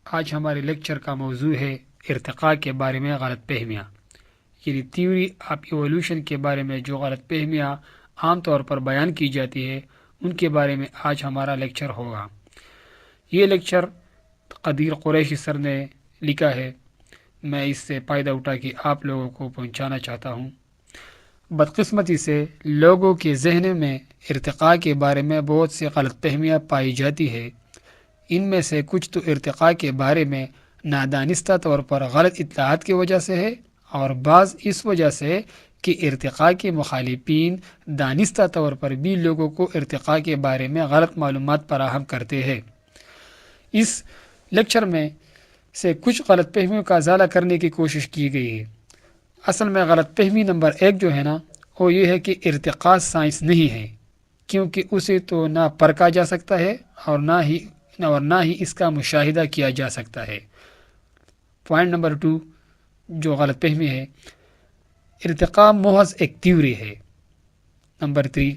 آج ہمارے لیکچر کا موضوع ہے ارتقاء کے بارے میں غلط فہمیاں، یعنی تھیوری آف ایوولوشن کے بارے میں جو غلط فہمیاں عام طور پر بیان کی جاتی ہے ان کے بارے میں آج ہمارا لیکچر ہوگا۔ یہ لیکچر قدیر قریشی سر نے لکھا ہے، میں اس سے فائدہ اٹھا کے آپ لوگوں کو پہنچانا چاہتا ہوں۔ بدقسمتی سے لوگوں کے ذہن میں ارتقاء کے بارے میں بہت سے غلط فہمیاں پائی جاتی ہے۔ ان میں سے کچھ تو ارتقاء کے بارے میں نادانستہ طور پر غلط اطلاعات کی وجہ سے ہے، اور بعض اس وجہ سے کہ ارتقاء کے مخالفین دانستہ طور پر بھی لوگوں کو ارتقاء کے بارے میں غلط معلومات فراہم کرتے ہیں۔ اس لیکچر میں سے کچھ غلط فہمیوں کا ازالہ کرنے کی کوشش کی گئی ہے۔ اصل میں غلط فہمی نمبر 1 جو ہے نا، وہ یہ ہے کہ ارتقاء سائنس نہیں ہے، کیونکہ اسے تو نہ پرکھا جا سکتا ہے اور نہ ہی اس کا مشاہدہ کیا جا سکتا ہے۔ پوائنٹ نمبر 2 جو غلط فہمی ہے، ارتقاء محض ایک تھیوری ہے۔ نمبر 3،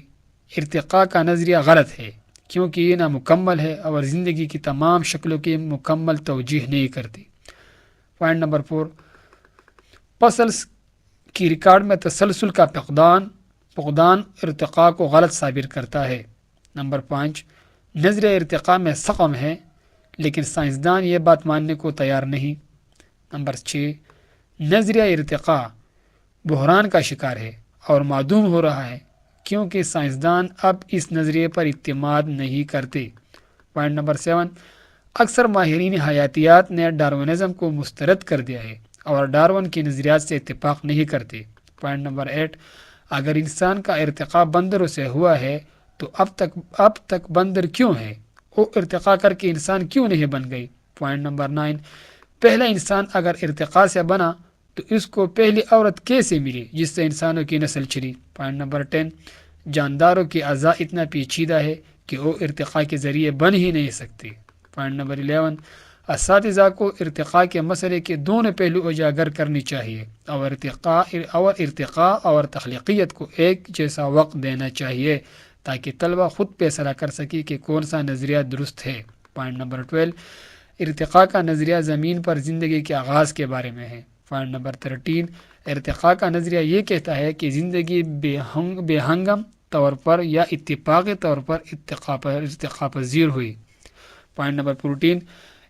ارتقاء کا نظریہ غلط ہے کیونکہ یہ نامکمل ہے اور زندگی کی تمام شکلوں کی مکمل توجیہ نہیں کرتی۔ پوائنٹ نمبر 4، پسلس کی ریکارڈ میں تسلسل کا فقدان ارتقاء کو غلط ثابت کرتا ہے۔ نمبر 5، نظریہ ارتقاء میں سقم ہے لیکن سائنسدان یہ بات ماننے کو تیار نہیں۔ نمبر 6، نظریہ ارتقاء بحران کا شکار ہے اور معدوم ہو رہا ہے کیونکہ سائنسدان اب اس نظریے پر اعتماد نہیں کرتے۔ پوائنٹ نمبر 7، اکثر ماہرین حیاتیات نے ڈارونزم کو مسترد کر دیا ہے اور ڈارون کے نظریات سے اتفاق نہیں کرتے۔ پوائنٹ نمبر 8، اگر انسان کا ارتقاء بندروں سے ہوا ہے تو اب تک بندر کیوں ہے؟ وہ ارتقاء کر کے انسان کیوں نہیں بن گئی؟ پوائنٹ نمبر 9، پہلا انسان اگر ارتقاء سے بنا تو اس کو پہلی عورت کیسے ملی جس سے انسانوں کی نسل چلی؟ پوائنٹ نمبر 10، جانداروں کی اعضاء اتنا پیچیدہ ہے کہ وہ ارتقاء کے ذریعے بن ہی نہیں سکتے۔ پوائنٹ نمبر 11، اساتذہ کو ارتقاء کے مسئلے کے دونوں پہلو اجاگر کرنی چاہیے اور ارتقاء اور تخلیقیت کو ایک جیسا وقت دینا چاہیے تاکہ طلبہ خود فیصلہ کر سکے کہ کون سا نظریہ درست ہے۔ پوائنٹ نمبر 12، ارتقاء کا نظریہ زمین پر زندگی کے آغاز کے بارے میں ہے۔ پوائنٹ نمبر 13، ارتقاء کا نظریہ یہ کہتا ہے کہ زندگی بے ہنگم طور پر یا اتفاقی طور پر ارتقاء پذیر ہوئی۔ پوائنٹ نمبر 14،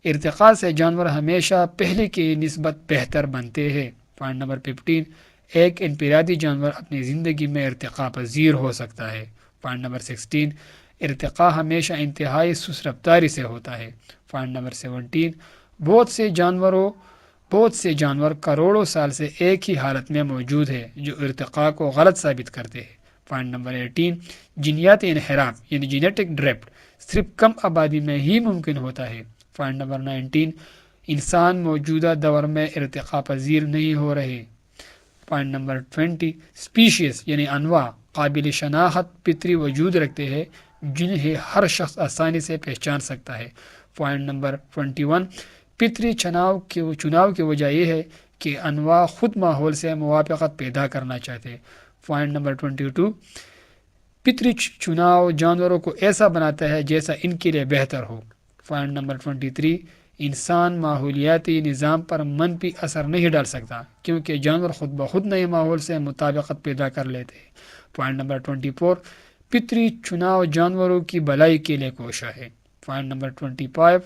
ارتقاء سے جانور ہمیشہ پہلے کی نسبت بہتر بنتے ہیں۔ پوائنٹ نمبر 15، ایک انفرادی جانور اپنی زندگی میں ارتقاء پذیر ہو سکتا ہے۔ پوائنٹ نمبر 16، ارتقاء ہمیشہ انتہائی سست رفتاری سے ہوتا ہے۔ پوائنٹ نمبر 17، بہت سے جانور کروڑوں سال سے ایک ہی حالت میں موجود ہے جو ارتقاء کو غلط ثابت کرتے ہیں۔ پوائنٹ نمبر 18، جینیاتی انحراف یعنی جینیٹک ڈرفٹ صرف کم آبادی میں ہی ممکن ہوتا ہے۔ پوائنٹ نمبر 19، انسان موجودہ دور میں ارتقاء پذیر نہیں ہو رہے۔ پوائنٹ نمبر 20، سپیشیز یعنی انواع قابل شناخت فطری وجود رکھتے ہیں جنہیں ہر شخص آسانی سے پہچان سکتا ہے۔ پوائنٹ نمبر 21، فطری چناؤ کی وجہ یہ ہے کہ انواع خود ماحول سے موافقت پیدا کرنا چاہتے ہیں۔ پوائنٹ نمبر 22، فطری چناؤ جانوروں کو ایسا بناتا ہے جیسا ان کے لیے بہتر ہو۔ پوائنٹ نمبر 23، انسان ماحولیاتی نظام پر منفی اثر نہیں ڈال سکتا کیونکہ جانور خود بخود نئے ماحول سے مطابقت پیدا کر لیتے ہیں۔ پوائنٹ نمبر 24، فطری چناؤ جانوروں کی بھلائی کے لیے کوشاں ہے۔ پوائنٹ نمبر 25،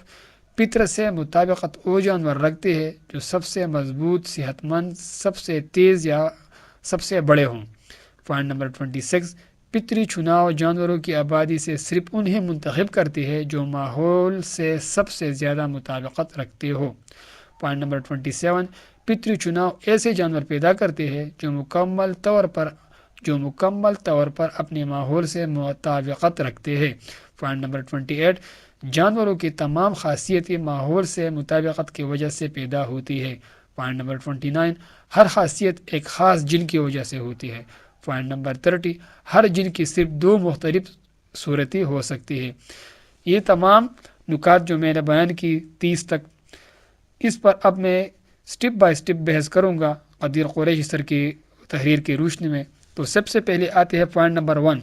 فطرت سے مطابقت وہ جانور رکھتے ہیں جو سب سے مضبوط، صحت مند، سب سے تیز یا سب سے بڑے ہوں۔ پوائنٹ نمبر 26، فطری چناؤ جانوروں کی آبادی سے صرف انہیں منتخب کرتی ہے جو ماحول سے سب سے زیادہ مطابقت رکھتے ہو۔ پوائنٹ نمبر 27، فطری چناؤ ایسے جانور پیدا کرتے ہیں جو مکمل طور پر اپنے ماحول سے مطابقت رکھتے ہیں۔ پوائنٹ نمبر 28، جانوروں کی تمام خاصیتیں ماحول سے مطابقت کی وجہ سے پیدا ہوتی ہے۔ پوائنٹ نمبر 29، ہر خاصیت ایک خاص جن کی وجہ سے ہوتی ہے۔ پوائنٹ نمبر 30، ہر جن کی صرف 2 مختلف صورتیں ہو سکتی ہے۔ یہ تمام نکات جو میں نے بیان کی 30 تک، اس پر اب میں سٹیپ بائی سٹیپ بحث کروں گا قدیر قریشی سر کی تحریر کی روشنی میں۔ تو سب سے پہلے آتے ہیں پوائنٹ نمبر 1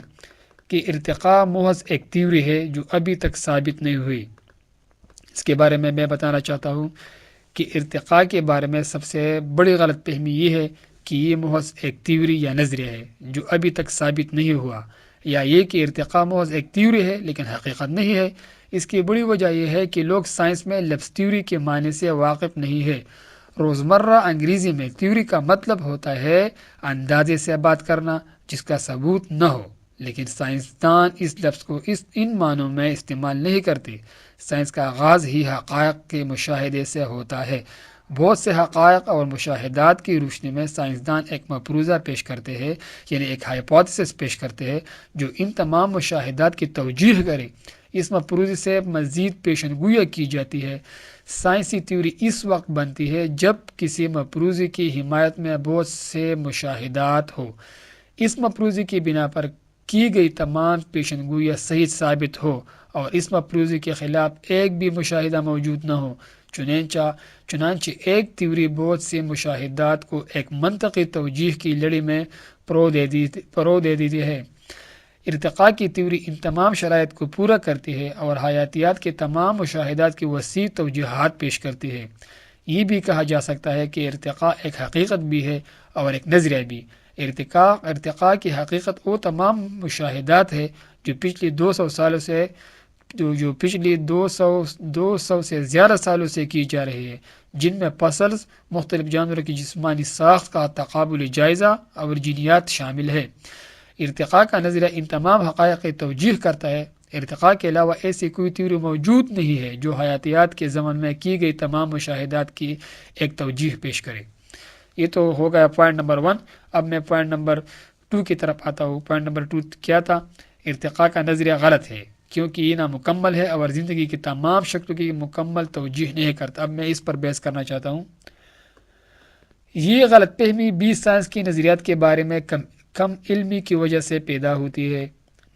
کہ ارتقاء محض ایک تھیوری ہے جو ابھی تک ثابت نہیں ہوئی۔ اس کے بارے میں بتانا چاہتا ہوں کہ ارتقاء کے بارے میں سب سے بڑی غلط فہمی یہ ہے کہ یہ محض ایک تیوری یا نظریہ ہے جو ابھی تک ثابت نہیں ہوا، یا یہ کہ ارتقاء محض ایک تیوری ہے لیکن حقیقت نہیں ہے۔ اس کی بڑی وجہ یہ ہے کہ لوگ سائنس میں لفظ تیوری کے معنی سے واقف نہیں ہے۔ روزمرہ انگریزی میں تیوری کا مطلب ہوتا ہے اندازے سے بات کرنا جس کا ثبوت نہ ہو، لیکن سائنسدان اس لفظ کو ان معنوں میں استعمال نہیں کرتے۔ سائنس کا آغاز ہی حقائق کے مشاہدے سے ہوتا ہے۔ بہت سے حقائق اور مشاہدات کی روشنی میں سائنسدان ایک مفروضہ پیش کرتے ہیں، یعنی ایک ہائپوتھیسس پیش کرتے ہیں جو ان تمام مشاہدات کی توجیح کرے۔ اس مفروضے سے مزید پیشن گوئی کی جاتی ہے۔ سائنسی تیوری اس وقت بنتی ہے جب کسی مفروضے کی حمایت میں بہت سے مشاہدات ہو، اس مفروضے کی بنا پر کی گئی تمام پیشن گوئیاں صحیح ثابت ہو اور اس مفروضے کے خلاف ایک بھی مشاہدہ موجود نہ ہو۔ چنانچہ ایک تیوری بہت سے مشاہدات کو ایک منطقی توجیح کی لڑی میں پرو دے دیتی ہے۔ ارتقاء کی تیوری ان تمام شرائط کو پورا کرتی ہے اور حیاتیات کے تمام مشاہدات کی وسیع توجیحات پیش کرتی ہے۔ یہ بھی کہا جا سکتا ہے کہ ارتقاء ایک حقیقت بھی ہے اور ایک نظریہ بھی۔ ارتقاء کی حقیقت وہ تمام مشاہدات ہے جو پچھلی 200 سالوں سے پچھلی 200 سے زیادہ سالوں سے کی جا رہی ہے، جن میں پسلز، مختلف جانوروں کی جسمانی ساخت کا تقابلی جائزہ اور جینیات شامل ہے۔ ارتقاء کا نظریہ ان تمام حقائق کی توجیح کرتا ہے۔ ارتقاء کے علاوہ ایسی کوئی تیوری موجود نہیں ہے جو حیاتیات کے زمن میں کی گئی تمام مشاہدات کی ایک توجیح پیش کرے۔ یہ تو ہو گیا پوائنٹ نمبر 1۔ اب میں پوائنٹ نمبر 2 کی طرف آتا ہوں۔ پوائنٹ نمبر 2 کیا تھا؟ ارتقاء کا نظریہ غلط ہے کیونکہ یہ نامکمل ہے اور زندگی کی تمام شکلوں کی مکمل توجیح نہیں کرتا۔ اب میں اس پر بحث کرنا چاہتا ہوں۔ یہ غلط فہمی بھی سائنس کی نظریات کے بارے میں کم علمی کی وجہ سے پیدا ہوتی ہے۔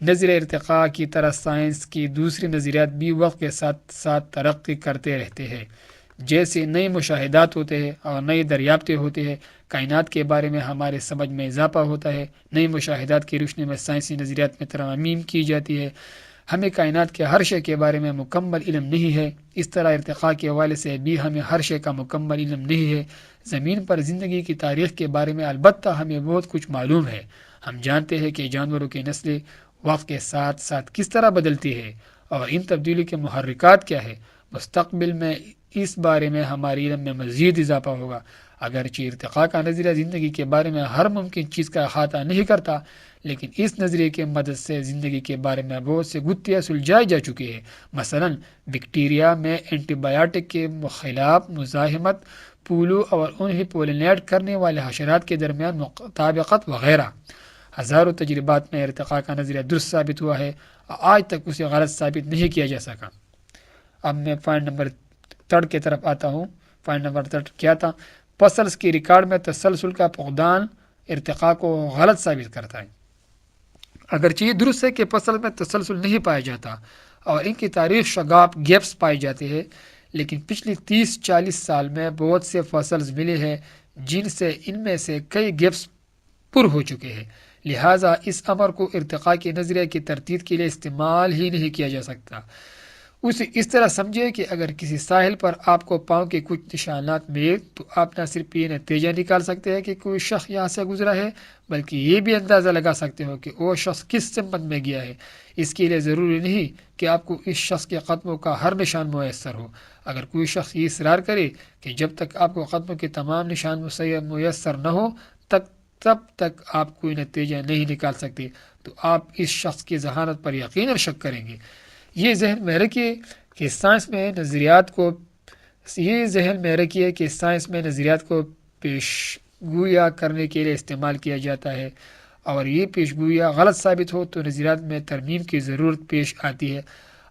نظریہ ارتقاء کی طرح سائنس کی دوسری نظریات بھی وقت کے ساتھ ساتھ ترقی کرتے رہتے ہیں۔ جیسے نئے مشاہدات ہوتے ہیں اور نئی دریافتیں ہوتی ہیں، کائنات کے بارے میں ہمارے سمجھ میں اضافہ ہوتا ہے، نئی مشاہدات کی روشنی میں سائنسی نظریات میں ترمیم کی جاتی ہے، ہمیں کائنات کے ہر شے کے بارے میں مکمل علم نہیں ہے۔ اس طرح ارتقاء کے حوالے سے بھی ہمیں ہر شے کا مکمل علم نہیں ہے۔ زمین پر زندگی کی تاریخ کے بارے میں البتہ ہمیں بہت کچھ معلوم ہے۔ ہم جانتے ہیں کہ جانوروں کی نسلیں وقت کے ساتھ ساتھ کس طرح بدلتی ہے اور ان تبدیلی کے محرکات کیا ہے۔ مستقبل میں اس بارے میں ہمارے علم میں مزید اضافہ ہوگا۔ اگرچہ ارتقاء کا نظریہ زندگی کے بارے میں ہر ممکن چیز کا احاطہ نہیں کرتا، لیکن اس نظریے کی مدد سے زندگی کے بارے میں بہت سے گتھیاں سلجھائی جا چکی ہیں۔ مثلا بیکٹیریا میں اینٹی بایوٹک کے خلاف مزاحمت، پولو اور انہیں پولینیٹ کرنے والے حشرات کے درمیان مطابقت وغیرہ۔ ہزاروں تجربات میں ارتقاء کا نظریہ درست ثابت ہوا ہے اور آج تک اسے غلط ثابت نہیں کیا جا سکا۔ اب میں پوائنٹ نمبر 3 کی طرف آتا ہوں۔ پوائنٹ نمبر 3 کیا تھا؟ پسلز کی ریکارڈ میں تسلسل کا فقدان ارتقاء کو غلط ثابت کرتا ہے۔ اگرچہ یہ درست ہے کہ پسل میں تسلسل نہیں پایا جاتا اور ان کی تاریخ شگاف گیپس پائے جاتے ہیں، لیکن پچھلی 30-40 سال میں بہت سے فسلز ملے ہیں جن سے ان میں سے کئی گیپس پر ہو چکے ہیں۔ لہٰذا اس امر کو ارتقاء کے نظریہ کی تردید کے لیے استعمال ہی نہیں کیا جا سکتا۔ اسے اس طرح سمجھے کہ اگر کسی ساحل پر آپ کو پاؤں کے کچھ نشانات ملے تو آپ نہ صرف یہ نتیجہ نکال سکتے ہیں کہ کوئی شخص یہاں سے گزرا ہے، بلکہ یہ بھی اندازہ لگا سکتے ہو کہ وہ شخص کس سمت میں گیا ہے۔ اس کے لیے ضروری نہیں کہ آپ کو اس شخص کے قدموں کا ہر نشان میسر ہو۔ اگر کوئی شخص یہ اصرار کرے کہ جب تک آپ کو قدموں کے تمام نشان میسر نہ ہو تب تک آپ کوئی نتیجہ نہیں نکال سکتے، تو آپ اس شخص کی ذہانت پر یقیناً شک کریں گے۔ یہ ذہن میں رکھیے کہ سائنس میں نظریات کو پیش گویا کرنے کے لیے استعمال کیا جاتا ہے، اور یہ پیش گویا غلط ثابت ہو تو نظریات میں ترمیم کی ضرورت پیش آتی ہے۔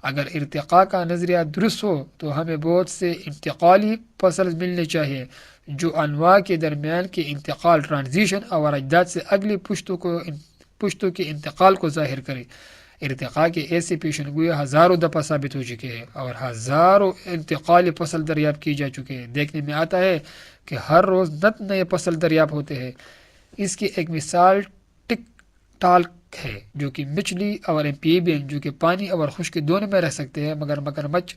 اگر ارتقاء کا نظریہ درست ہو تو ہمیں بہت سے انتقالی پسلز ملنے چاہیے جو انواع کے درمیان کے انتقال، ٹرانزیشن، اور اجداد سے اگلی پشتوں کے انتقال کو ظاہر کرے۔ ارتقاء کے ایسے پیشن گوئی ہزاروں دفعہ ثابت ہو چکے ہیں اور ہزاروں انتقالی پسل دریافت کی جا چکے ہیں۔ دیکھنے میں آتا ہے کہ ہر روز نئے پسل دریافت ہوتے ہیں۔ اس کی ایک مثال ٹک ٹاک ہے جو کہ مچھلی اور ایمپیبین جو کہ پانی اور خشکی دونوں میں رہ سکتے ہیں، مگر مگرمچھ